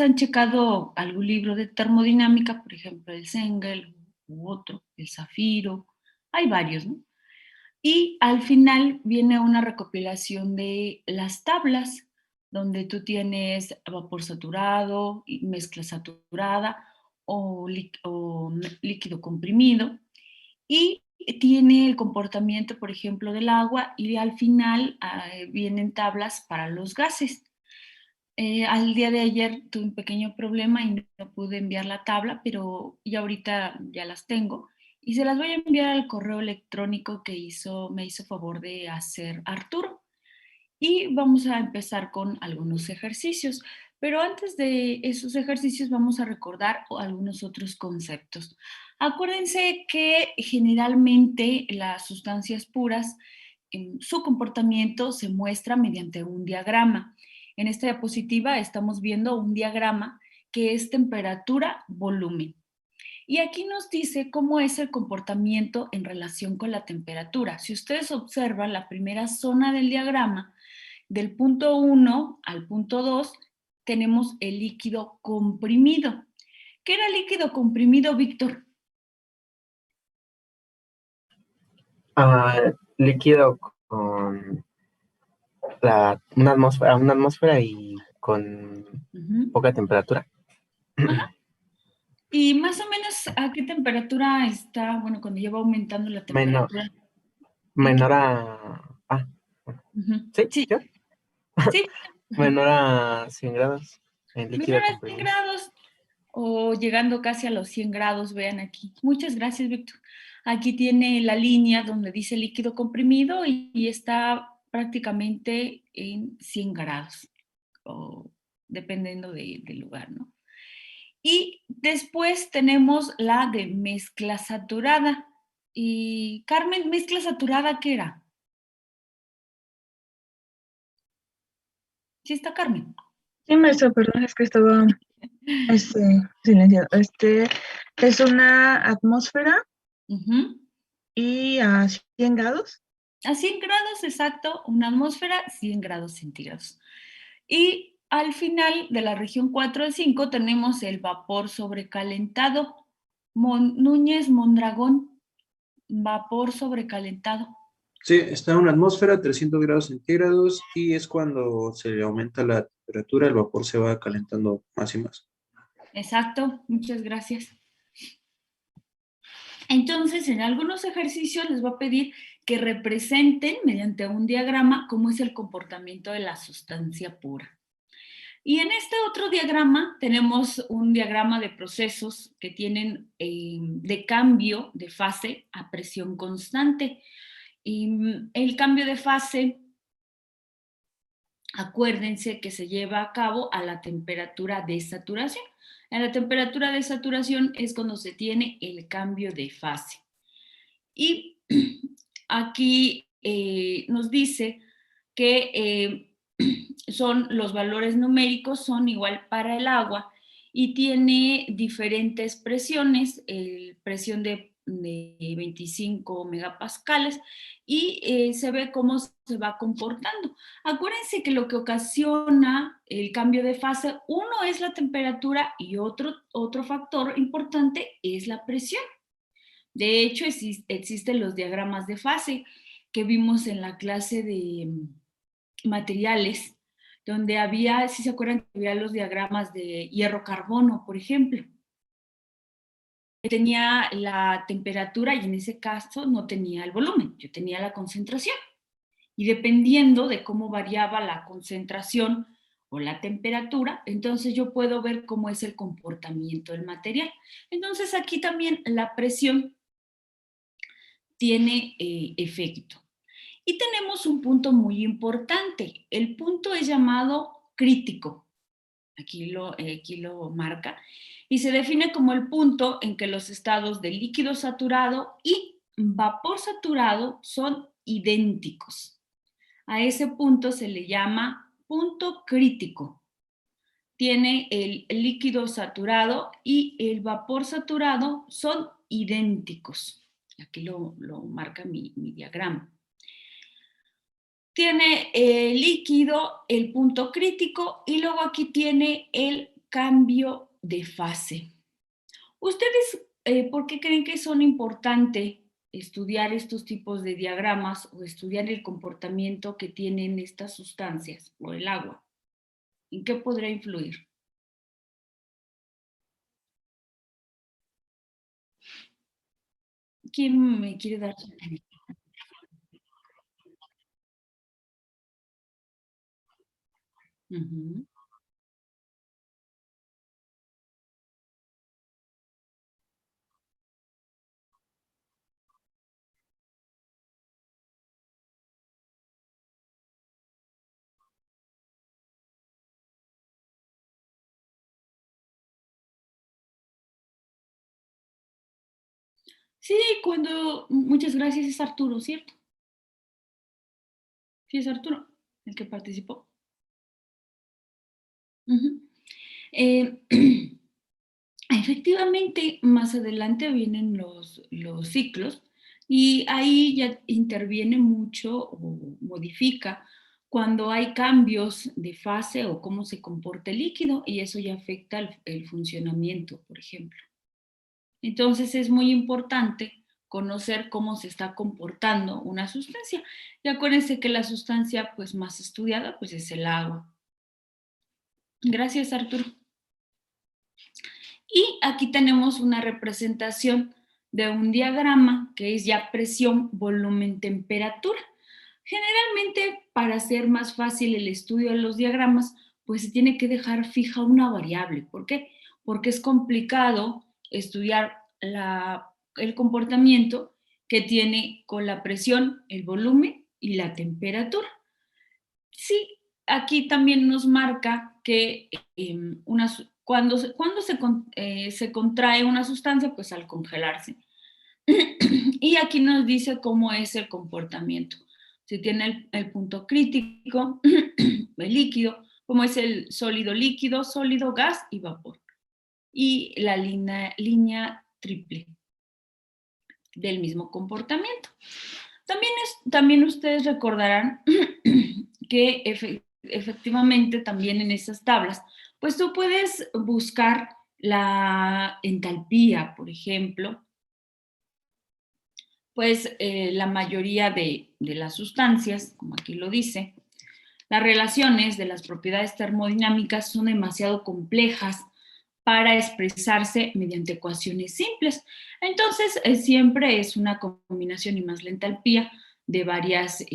han checado algún libro de termodinámica, por ejemplo, el Zengel u otro, el Zafiro, hay varios, ¿no? Y al final viene una recopilación de las tablas, donde tú tienes vapor saturado, y mezcla saturada o líquido comprimido, y tiene el comportamiento, por ejemplo, del agua, y al final vienen tablas para los gases. Al día de ayer tuve un pequeño problema y no pude enviar la tabla, pero ya ahorita ya las tengo y se las voy a enviar al correo electrónico que me hizo favor de hacer Arturo. Y vamos a empezar con algunos ejercicios, pero antes de esos ejercicios vamos a recordar algunos otros conceptos. Acuérdense que generalmente las sustancias puras, su comportamiento se muestra mediante un diagrama. En esta diapositiva estamos viendo un diagrama que es temperatura-volumen. Y aquí nos dice cómo es el comportamiento en relación con la temperatura. Si ustedes observan la primera zona del diagrama, del punto 1 al punto 2, tenemos el líquido comprimido. ¿Qué era líquido comprimido, Víctor? Líquido con una atmósfera y con poca temperatura. Ajá. Y más o menos, ¿a qué temperatura está? Bueno, cuando ya va aumentando la temperatura. Menor a... ¿Sí? Sí, ¿Yo? sí. Menor a 100 grados en Menor líquido a 100 comprimido. grados o llegando casi a los 100 grados, vean aquí. Muchas gracias, Víctor. Aquí tiene la línea donde dice líquido comprimido y está prácticamente en 100 grados, o dependiendo del lugar, ¿no? Y después tenemos la de mezcla saturada. Y Carmen, ¿mezcla saturada qué era? ¿Sí está Carmen? Sí, maestra, perdón, es que estaba silenciado. Es una atmósfera y a 100 grados. A 100 grados, exacto, una atmósfera, 100 grados centígrados. Y al final de la región 4 al 5 tenemos el vapor sobrecalentado. Núñez Mondragón, vapor sobrecalentado. Sí, está en una atmósfera, 300 grados centígrados, y es cuando se le aumenta la temperatura, el vapor se va calentando más y más. Exacto, muchas gracias. Entonces, en algunos ejercicios les voy a pedir que representen mediante un diagrama cómo es el comportamiento de la sustancia pura. Y en este otro diagrama tenemos un diagrama de procesos que tienen de cambio de fase a presión constante. Y el cambio de fase, acuérdense que se lleva a cabo a la temperatura de saturación. En la temperatura de saturación es cuando se tiene el cambio de fase. Y aquí nos dice que son los valores numéricos, son igual para el agua y tiene diferentes presiones, presión de 25 megapascales, y se ve cómo se va comportando. Acuérdense que lo que ocasiona el cambio de fase, uno es la temperatura y otro factor importante es la presión. De hecho, existen los diagramas de fase que vimos en la clase de materiales, donde había, si se acuerdan, que había los diagramas de hierro-carbono, por ejemplo. Tenía la temperatura y en ese caso no tenía el volumen, yo tenía la concentración. Y dependiendo de cómo variaba la concentración o la temperatura, entonces yo puedo ver cómo es el comportamiento del material. Entonces aquí también la presión tiene efecto. Y tenemos un punto muy importante. El punto es llamado crítico. Aquí lo marca. Y se define como el punto en que los estados de líquido saturado y vapor saturado son idénticos. A ese punto se le llama punto crítico. Tiene el líquido saturado y el vapor saturado son idénticos. Aquí lo marca mi diagrama. Tiene el líquido, el punto crítico, y luego aquí tiene el cambio de fase. ¿Ustedes por qué creen que son importantes estudiar estos tipos de diagramas o estudiar el comportamiento que tienen estas sustancias o el agua? ¿En qué podría influir? ¿Quién me quiere dar su opinión? Ujú. Sí, muchas gracias, es Arturo, ¿cierto? Sí, es Arturo, el que participó. Ujú. Eh, Efectivamente, más adelante vienen los ciclos y ahí ya interviene mucho o modifica cuando hay cambios de fase o cómo se comporta el líquido y eso ya afecta el funcionamiento, por ejemplo. Entonces es muy importante conocer cómo se está comportando una sustancia. Y acuérdense que la sustancia pues, más estudiada pues, es el agua. Gracias, Arturo. Y aquí tenemos una representación de un diagrama que es ya presión, volumen, temperatura. Generalmente, para hacer más fácil el estudio de los diagramas, pues se tiene que dejar fija una variable. ¿Por qué? Porque es complicado estudiar el comportamiento que tiene con la presión, el volumen y la temperatura. Sí, aquí también nos marca que se contrae una sustancia, pues al congelarse. Y aquí nos dice cómo es el comportamiento. Si tiene el punto crítico, el líquido, cómo es el sólido líquido, sólido, gas y vapor. Y la línea triple del mismo comportamiento. También ustedes recordarán que efectivamente también en esas tablas, pues tú puedes buscar la entalpía, por ejemplo, pues la mayoría de las sustancias, como aquí lo dice, las relaciones de las propiedades termodinámicas son demasiado complejas para expresarse mediante ecuaciones simples. Entonces, siempre es una combinación y más la entalpía de varias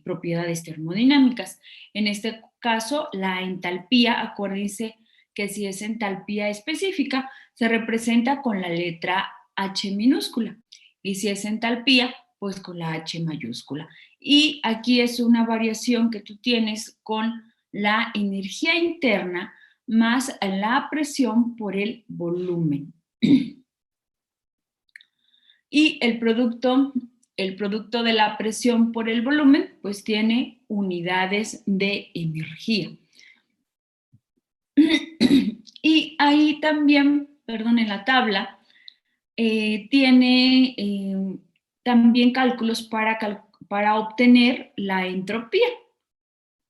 propiedades termodinámicas. En este caso, la entalpía, acuérdense que si es entalpía específica, se representa con la letra H minúscula. Y si es entalpía, pues con la H mayúscula. Y aquí es una variación que tú tienes con la energía interna más la presión por el volumen. Y el producto de la presión por el volumen, pues tiene unidades de energía. Y ahí también, perdón, en la tabla, tiene también cálculos para obtener la entropía.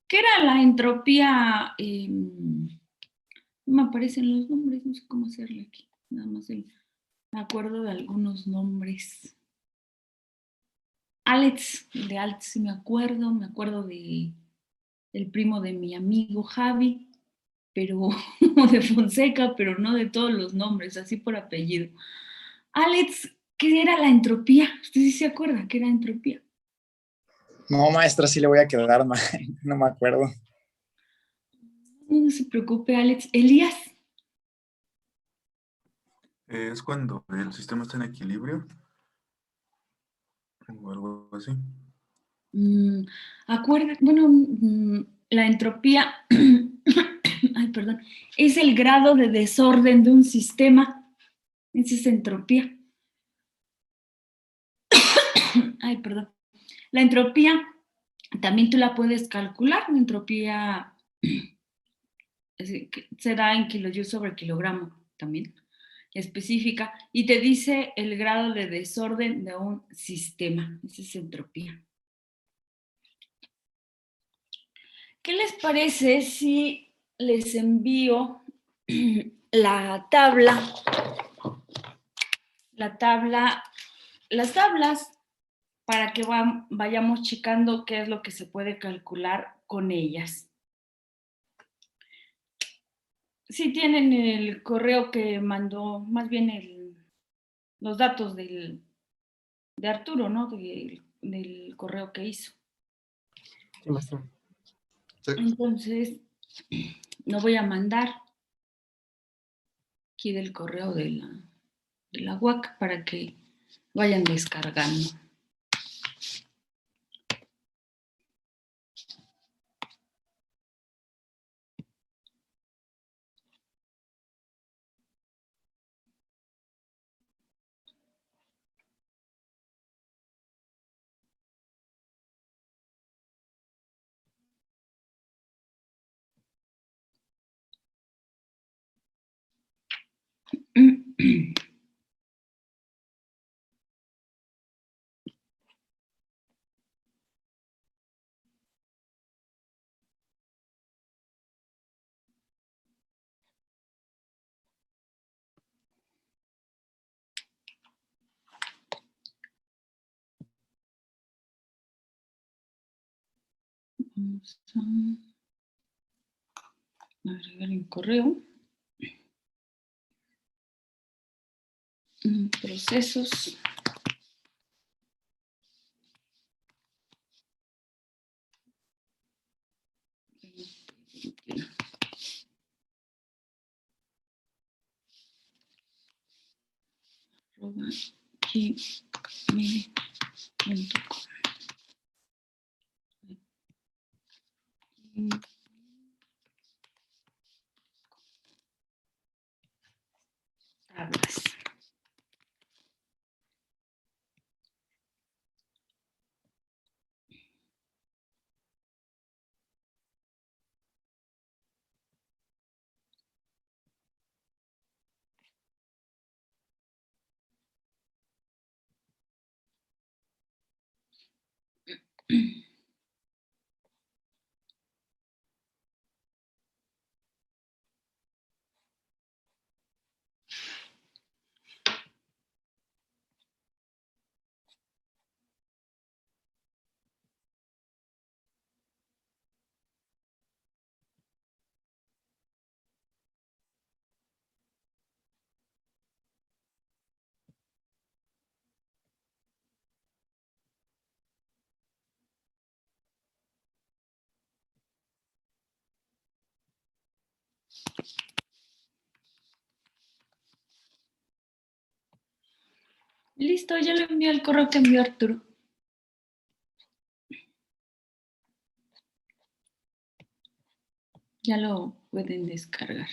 ¿Qué era la entropía? No me aparecen los nombres, no sé cómo hacerle aquí. Nada más me acuerdo de algunos nombres. Alex, de Alex sí me acuerdo del primo de mi amigo Javi, pero de Fonseca, pero no de todos los nombres, así por apellido. Alex, ¿qué era la entropía? ¿Usted sí se acuerda qué era entropía? No, maestra, sí le voy a quedar mal, no me acuerdo. No se preocupe, Alex. Elías. Es cuando el sistema está en equilibrio o algo así. La entropía, ay, perdón, es el grado de desorden de un sistema. Esa es entropía. Ay, perdón. La entropía también tú la puedes calcular. La entropía se da en kilojoule sobre kilogramo también, específica, y te dice el grado de desorden de un sistema. Esa es entropía. ¿Qué les parece si les envío las tablas para que vayamos checando qué es lo que se puede calcular con ellas. Si tienen el correo que mandó, más bien los datos de Arturo, ¿no? Del correo que hizo. Sí, maestra. Sí. Entonces, lo voy a mandar aquí del correo de la UAC para que vayan descargando. Vamos a agregar el correo. Procesos. gmail.com. Tablas. Listo, ya le envié el correo que envió Arturo. Ya lo pueden descargar.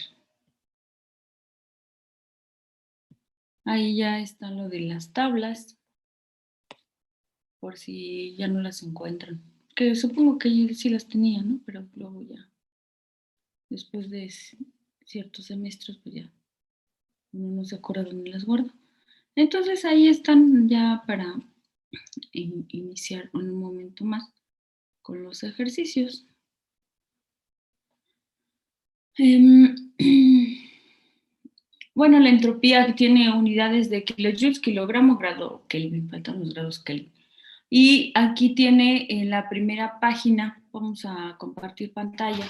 Ahí ya está lo de las tablas, por si ya no las encuentran. Que supongo que sí las tenía, ¿no? Pero luego ya, después de ciertos semestres, pues ya uno no se acuerda dónde las guarda. Entonces ahí están ya para iniciar en un momento más con los ejercicios. Bueno, la entropía tiene unidades de kilojoules, kilogramo, grado Kelvin, faltan los grados Kelvin. Y aquí tiene en la primera página, vamos a compartir pantalla.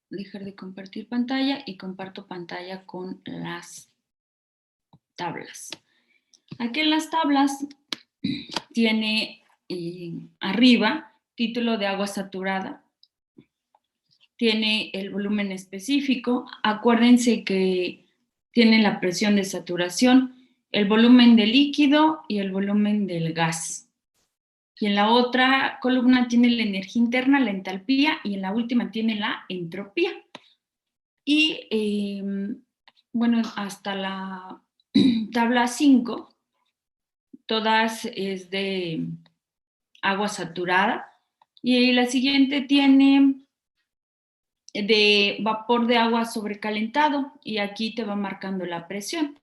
Dejar de compartir pantalla y comparto pantalla con las tablas. Aquí en las tablas tiene arriba título de agua saturada. Tiene el volumen específico. Acuérdense que tiene la presión de saturación, el volumen del líquido y el volumen del gas. Y en la otra columna tiene la energía interna, la entalpía, y en la última tiene la entropía. Y bueno, hasta la tabla 5, todas es de agua saturada. Y la siguiente tiene de vapor de agua sobrecalentado, y aquí te va marcando la presión.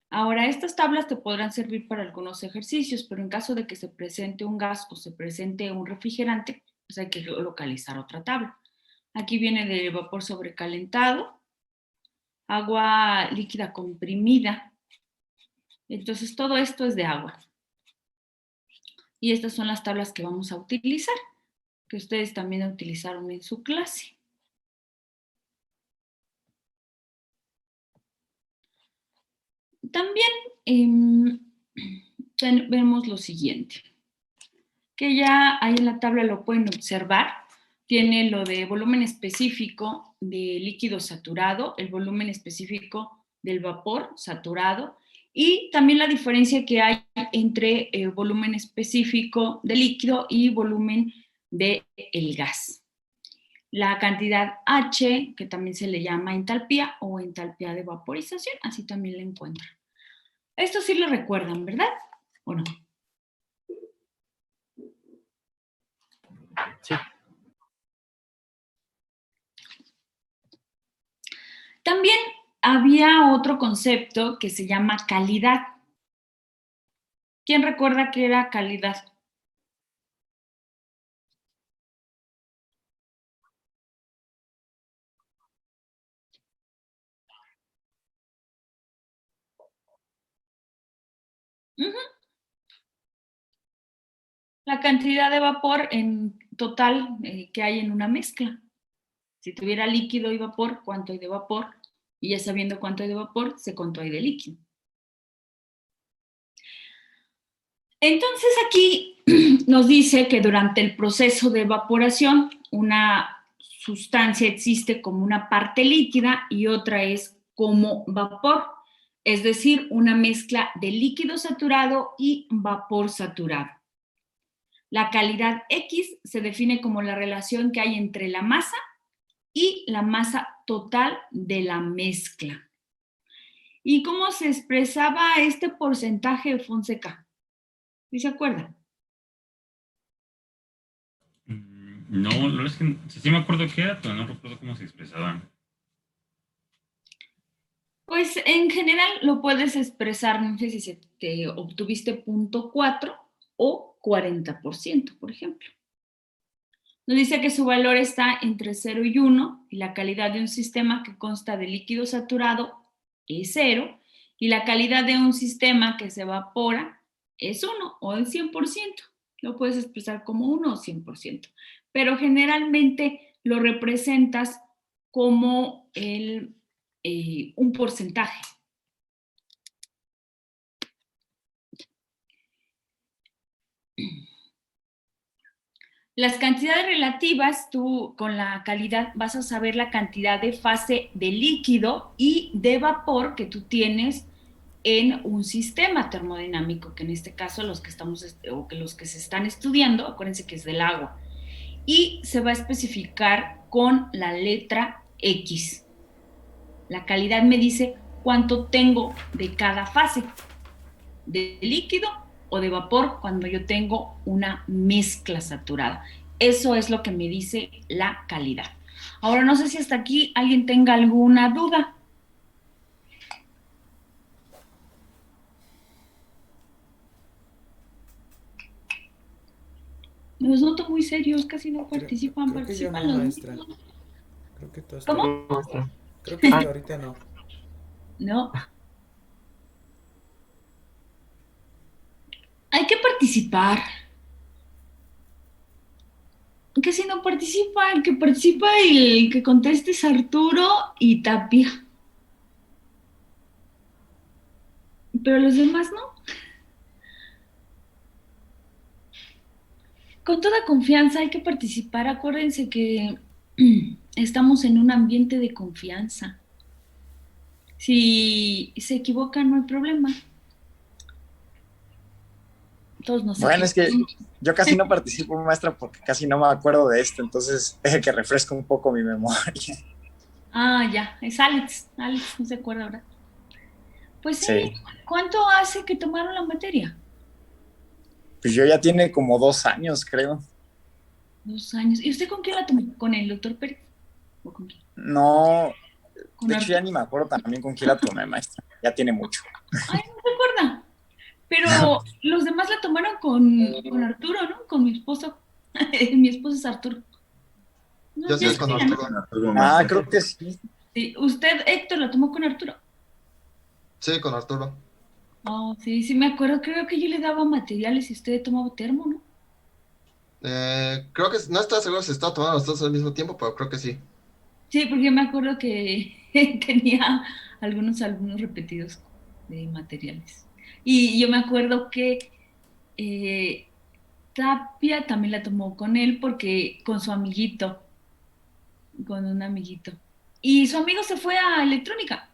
Ahora, estas tablas te podrán servir para algunos ejercicios, pero en caso de que se presente un gas o se presente un refrigerante, pues hay que localizar otra tabla. Aquí viene de vapor sobrecalentado, agua líquida comprimida. Entonces, todo esto es de agua. Y estas son las tablas que vamos a utilizar, que ustedes también utilizaron en su clase. También vemos lo siguiente, que ya ahí en la tabla lo pueden observar. Tiene lo de volumen específico de líquido saturado, el volumen específico del vapor saturado y también la diferencia que hay entre volumen específico de líquido y volumen del gas. La cantidad H, que también se le llama entalpía o entalpía de vaporización, así también la encuentran. Esto sí lo recuerdan, ¿verdad? ¿O no? Sí. También había otro concepto que se llama calidad. ¿Quién recuerda qué era calidad? La cantidad de vapor en total que hay en una mezcla. Si tuviera líquido y vapor, ¿cuánto hay de vapor? Y ya sabiendo cuánto hay de vapor, sé cuánto hay de líquido. Entonces aquí nos dice que durante el proceso de evaporación, una sustancia existe como una parte líquida y otra es como vapor, es decir, una mezcla de líquido saturado y vapor saturado. La calidad X se define como la relación que hay entre la masa y la masa total de la mezcla. ¿Y cómo se expresaba este porcentaje, Fonseca? ¿Sí se acuerdan? No, es que sí me acuerdo qué era, pero no recuerdo cómo se expresaban. Pues en general lo puedes expresar, no sé si te obtuviste 0.4 o 40%, por ejemplo. Nos dice que su valor está entre 0 y 1 y la calidad de un sistema que consta de líquido saturado es 0 y la calidad de un sistema que se evapora es 1 o el 100%. Lo puedes expresar como 1 o 100%, pero generalmente lo representas como un porcentaje. Las cantidades relativas, tú con la calidad vas a saber la cantidad de fase de líquido y de vapor que tú tienes en un sistema termodinámico, que en este caso los que se están estudiando, acuérdense que es del agua, y se va a especificar con la letra X. La calidad me dice cuánto tengo de cada fase, de líquido o de vapor cuando yo tengo una mezcla saturada. Eso es lo que me dice la calidad. Ahora no sé si hasta aquí alguien tenga alguna duda. Los noto muy serios, casi no participan. Creo que yo no, los maestra. Creo que todo está ¿Cómo? Maestra. Creo que hasta ahorita no. No. Hay que participar. Que si no participa, el que participa y el que conteste es Arturo y Tapia. Pero los demás no. Con toda confianza hay que participar. Acuérdense que estamos en un ambiente de confianza. Si se equivocan, no hay problema. Todos nos Bueno, es que equivocamos. yo casi no participo, maestra, porque casi no me acuerdo de esto, entonces deje que refresco un poco mi memoria. Ah, ya, es Alex. Alex no se acuerda ahora. Pues sí. Sí. ¿Cuánto hace que tomaron la materia? Pues yo ya tiene como 2 años, creo. 2 años. ¿Y usted con quién la tomó? ¿Con el doctor Pérez? ¿O con quién? No, ¿Con de hecho Arturo? ya ni me acuerdo también con quién la tomé, maestra. Ya tiene mucho. Ay, no se acuerda. Pero los demás la tomaron con Arturo, ¿no? Con mi esposo. Mi esposo es Arturo. No, Yo sí yo es con sabía, ¿no? Arturo. Arturo Ah, Massa. creo que sí. Sí, usted, Héctor, lo tomó con Arturo. Sí, con Arturo. Oh, sí, sí me acuerdo, creo que yo le daba materiales y usted tomaba termo, ¿no? Creo que no estaba seguro si estaba tomando los dos al mismo tiempo, pero creo que sí. Sí, porque me acuerdo que tenía algunos alumnos repetidos de materiales. Y yo me acuerdo que eh, Tapia también la tomó con él porque con su amiguito, con un amiguito. Y su amigo se fue a electrónica.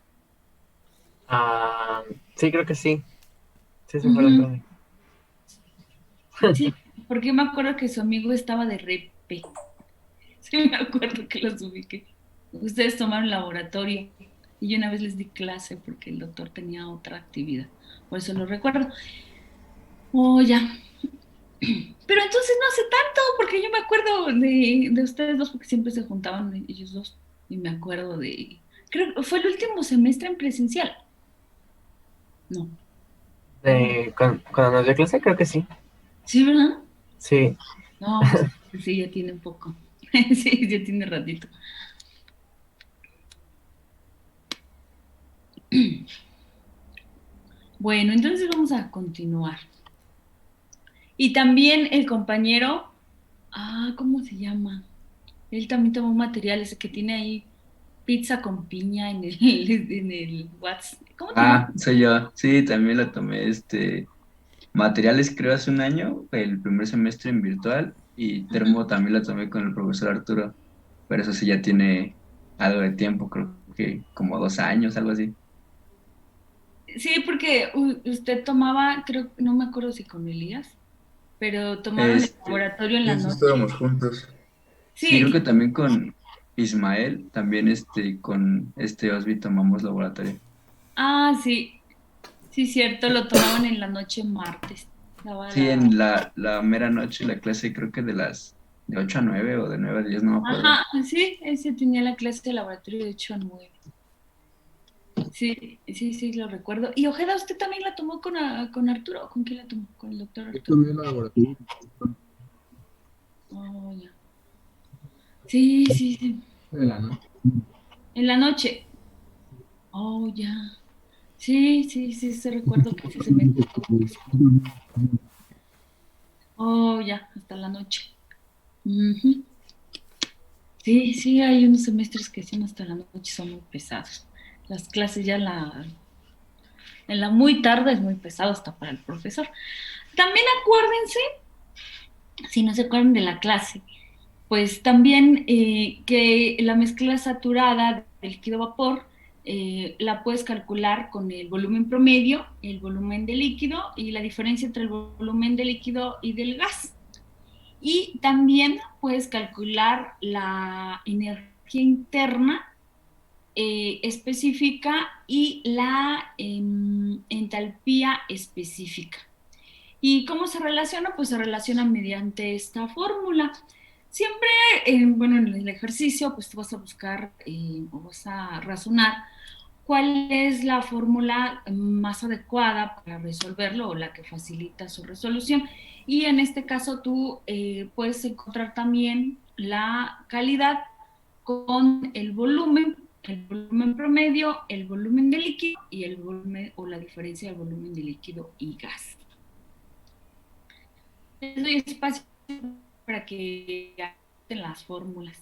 Ah, sí, creo que sí. Sí, se fue a la Ujú. electrónica. Sí, porque yo me acuerdo que su amigo estaba de repe. Sí, me acuerdo que los ubiqué. Ustedes tomaron laboratorio y yo una vez les di clase porque el doctor tenía otra actividad. Por eso lo recuerdo. Oh, ya. Pero entonces no hace tanto, porque yo me acuerdo de ustedes dos, porque siempre se juntaban ellos dos. Y me acuerdo de. Creo que fue el último semestre en presencial. No. Cuando nos dio clase, creo que sí. ¿Sí, verdad? Sí. No, sí, ya tiene un poco. Sí, ya tiene ratito. Bueno, entonces vamos a continuar. Y también el compañero, ¿cómo se llama? Él también tomó materiales, que tiene ahí pizza con piña en el, en el WhatsApp. ¿Cómo te llamas? Soy yo. Sí, también lo tomé, materiales creo hace un año, el primer semestre en virtual, y termo también lo tomé con el profesor Arturo, pero eso sí ya tiene algo de tiempo, creo que como 2 años, algo así. Sí, porque usted tomaba, creo, no me acuerdo si con Elías, pero tomaron el Este, laboratorio en la Sí, sí, noche. estábamos juntos. sí, creo que Sí, también con Ismael, también con Osby tomamos laboratorio. sí, sí, cierto, lo tomaban en la noche martes. Daba Sí, la. en la mera noche, la clase creo que de 8 a 9 o de 9 a 10 no me acuerdo. Ajá, sí, ese tenía la clase de laboratorio de 8 a 9. Sí, sí, sí, lo recuerdo. Y Ojeda, ¿usted también la tomó con Arturo? ¿Con quién la tomó? Con el doctor Yo Arturo. tomé el laboratorio. Oh, ya. Sí, sí, sí. De la noche. En la noche. Oh, ya. Sí, sí, sí, se recuerdo que ese semestre estuvo pesado. Oh, ya, hasta la noche. Ujú. Sí, sí, hay unos semestres que sí hasta la noche son muy pesados. Las clases ya en la muy tarde es muy pesado hasta para el profesor. También acuérdense, si no se acuerdan de la clase, pues también que la mezcla saturada del líquido vapor la puedes calcular con el volumen promedio, el volumen de líquido y la diferencia entre el volumen de líquido y del gas. Y también puedes calcular la energía interna específica y la entalpía específica. ¿Y cómo se relaciona? Pues se relaciona mediante esta fórmula. Siempre, bueno, en el ejercicio, pues tú vas a buscar o vas a razonar cuál es la fórmula más adecuada para resolverlo o la que facilita su resolución. Y en este caso tú puedes encontrar también la calidad con el volumen promedio, el volumen de líquido y el volumen o la diferencia del volumen de líquido y gas. Les doy espacio para que hacen las fórmulas.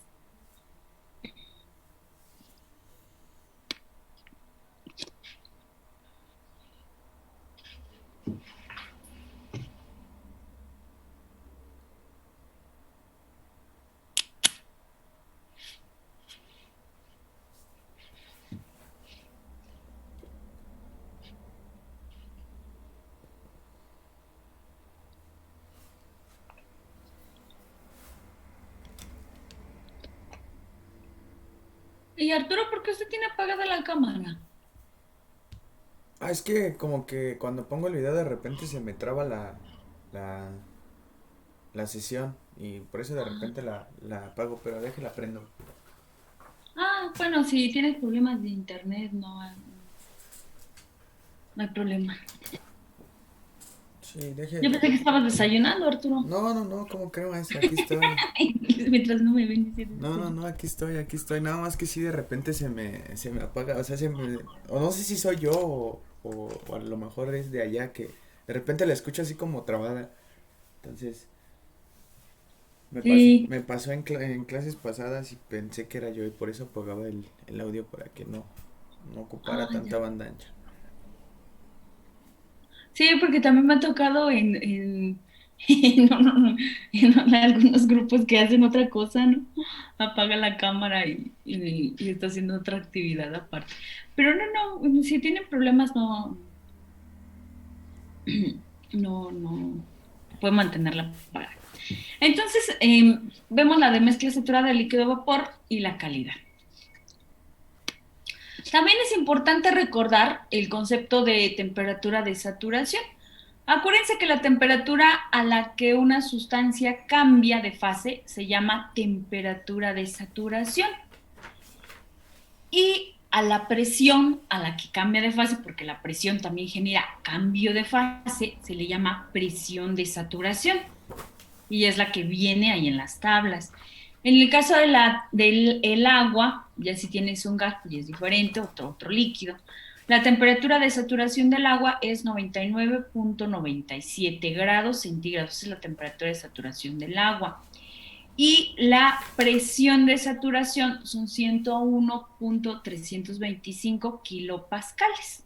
Y Arturo, ¿por qué usted tiene apagada la cámara? Es que como que cuando pongo el video de repente se me traba la, la sesión y por eso de repente la apago, pero déjela prendo. Bueno, si tienes problemas de internet, no hay problema. Sí, deje. Yo pensé que estabas desayunando, Arturo. No, ¿cómo creo, maestra? Aquí estoy. Mientras no me ven diciendo. No, aquí estoy. Nada más que si de repente se me apaga, o sea, o no sé si soy yo o a lo mejor es de allá que de repente la escucho así como trabada. Entonces, Sí. me pasó en clases pasadas y pensé que era yo y por eso apagaba el audio para que no ocupara tanta banda ancha. Sí, porque también me ha tocado en algunos grupos que hacen otra cosa, ¿no? Apaga la cámara y está haciendo otra actividad aparte. Pero no, si tienen problemas, no puede mantenerla apagada. Entonces, vemos la de mezcla saturada de líquido vapor y la calidad. También es importante recordar el concepto de temperatura de saturación. Acuérdense que la temperatura a la que una sustancia cambia de fase se llama temperatura de saturación. Y a la presión a la que cambia de fase, porque la presión también genera cambio de fase, se le llama presión de saturación. Y es la que viene ahí en las tablas. En el caso del agua, ya si tienes un gas, pues ya es diferente, otro líquido. La temperatura de saturación del agua es 99.97 grados centígrados, esa es la temperatura de saturación del agua. Y la presión de saturación son 101.325 kilopascales.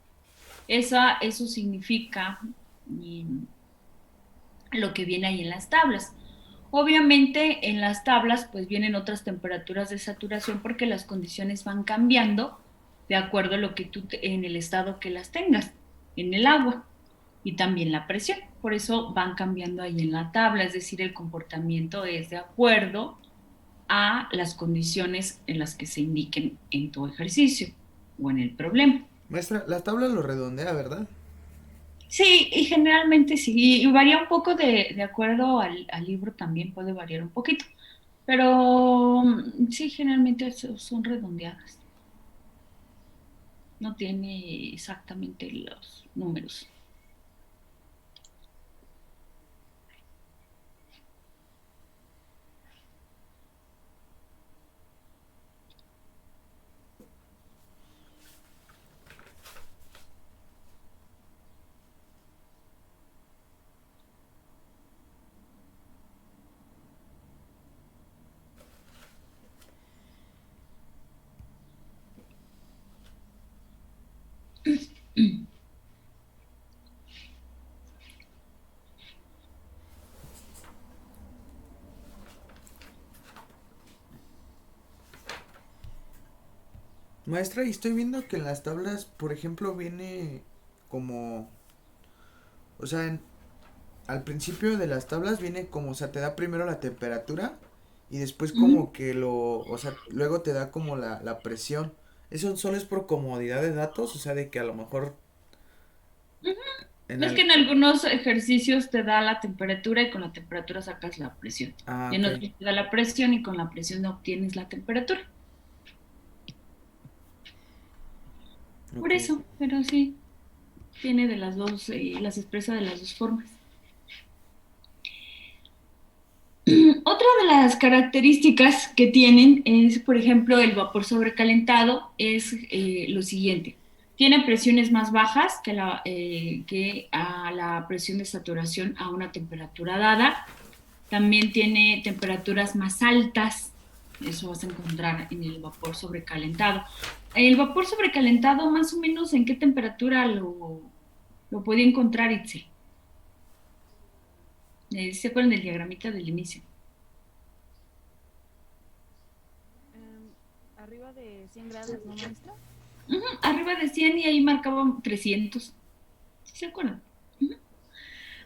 Eso significa lo que viene ahí en las tablas. Obviamente en las tablas pues vienen otras temperaturas de saturación porque las condiciones van cambiando de acuerdo a lo que en el estado que las tengas, en el agua y también la presión. Por eso van cambiando ahí en la tabla, es decir, el comportamiento es de acuerdo a las condiciones en las que se indiquen en tu ejercicio o en el problema. Maestra, la tabla lo redondea, ¿verdad? Sí, y generalmente sí, y varía un poco de acuerdo al libro, también puede variar un poquito, pero sí, generalmente son redondeadas, no tiene exactamente los números. Maestra, y estoy viendo que en las tablas, por ejemplo, viene como, o sea, al principio de las tablas viene como, o sea, te da primero la temperatura y después como que o sea, luego te da como la presión. ¿Eso solo es por comodidad de datos? O sea, de que a lo mejor... Es que en algunos ejercicios te da la temperatura y con la temperatura sacas la presión. Y en ok. otros te da la presión y con la presión obtienes la temperatura. Por Ok. eso, pero sí, tiene de las dos, las expresa de las dos formas. Otra de las características que tienen es, por ejemplo, el vapor sobrecalentado es lo siguiente. Tiene presiones más bajas que a la presión de saturación a una temperatura dada. También tiene temperaturas más altas. Eso vas a encontrar en el vapor sobrecalentado. El vapor sobrecalentado, más o menos, ¿en qué temperatura lo puede encontrar, Itzel? ¿Se acuerdan del diagramita del inicio? Arriba de 100 grados, ¿no, maestra? Arriba de 100 y ahí marcaban 300. ¿Sí se acuerdan?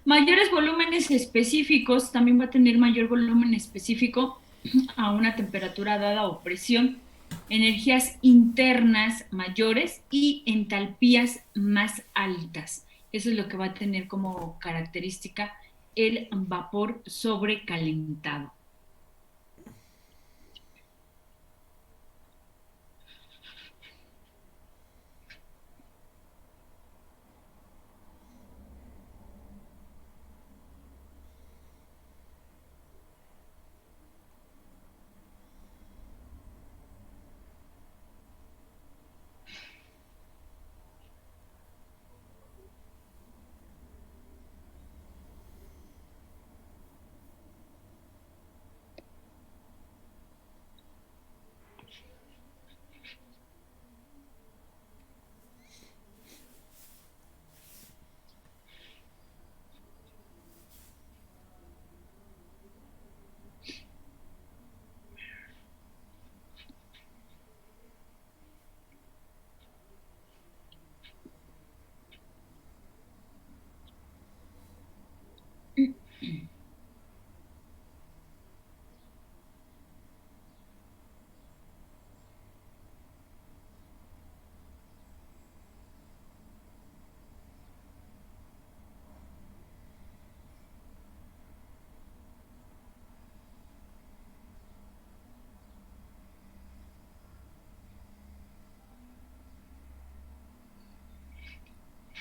Mayores volúmenes específicos, también va a tener mayor volumen específico a una temperatura dada o presión, energías internas mayores y entalpías más altas. Eso es lo que va a tener como característica el vapor sobrecalentado.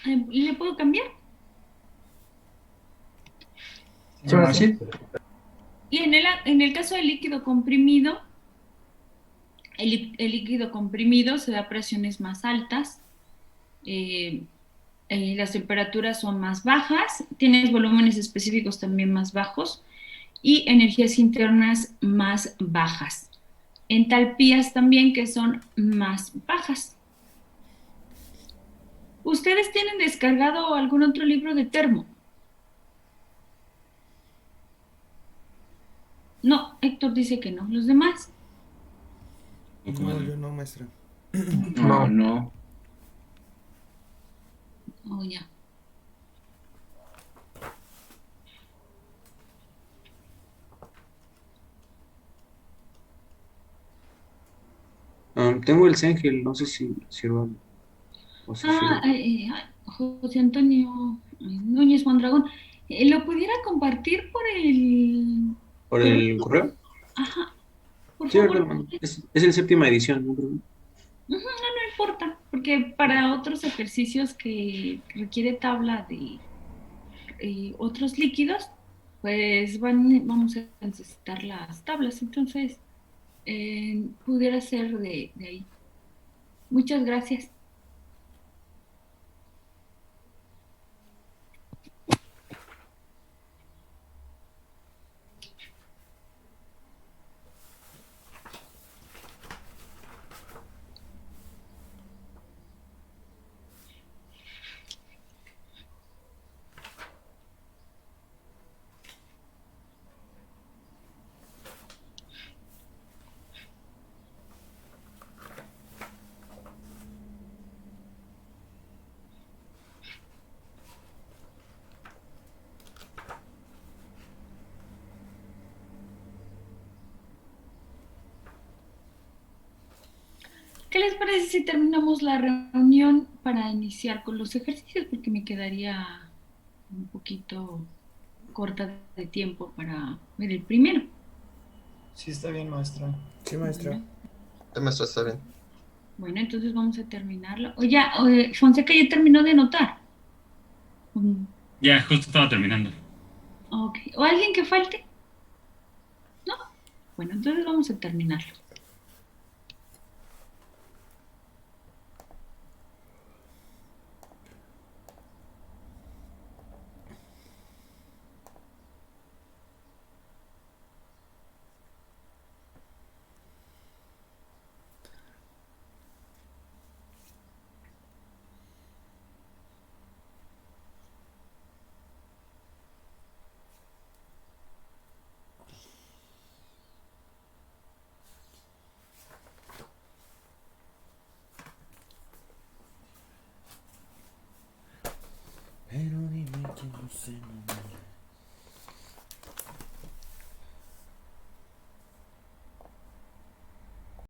¿Le puedo cambiar? Sí. Y en el caso del líquido comprimido, el líquido comprimido se da a presiones más altas, las temperaturas son más bajas, tienes volúmenes específicos también más bajos y energías internas más bajas. Entalpías también que son más bajas. ¿Ustedes tienen descargado algún otro libro de termo? No, Héctor dice que no. ¿Los demás? No, yo no, maestra. No. Oh, ya. Tengo el Sengel, no sé si sirva. José Antonio Núñez Mondragón. ¿Lo pudiera compartir por el... ¿Por el correo? Ajá, por Sí, ahorita favor. lo mando. Es el séptima edición, ¿no? No importa, porque para otros ejercicios que requiere tabla de otros líquidos, pues vamos a necesitar las tablas. Entonces, pudiera ser de ahí. Muchas gracias. ¿Qué les parece si terminamos la reunión para iniciar con los ejercicios? Porque me quedaría un poquito corta de tiempo para ver el primero. Sí, está bien, maestra. Sí, maestra. Sí, maestra, está bien. Bueno, entonces vamos a terminarlo. Oye, Fonseca ya terminó de anotar. Ya, justo estaba terminando. Ok. ¿O alguien que falte? ¿No? Bueno, entonces vamos a terminarlo. Pero dime que no sé, no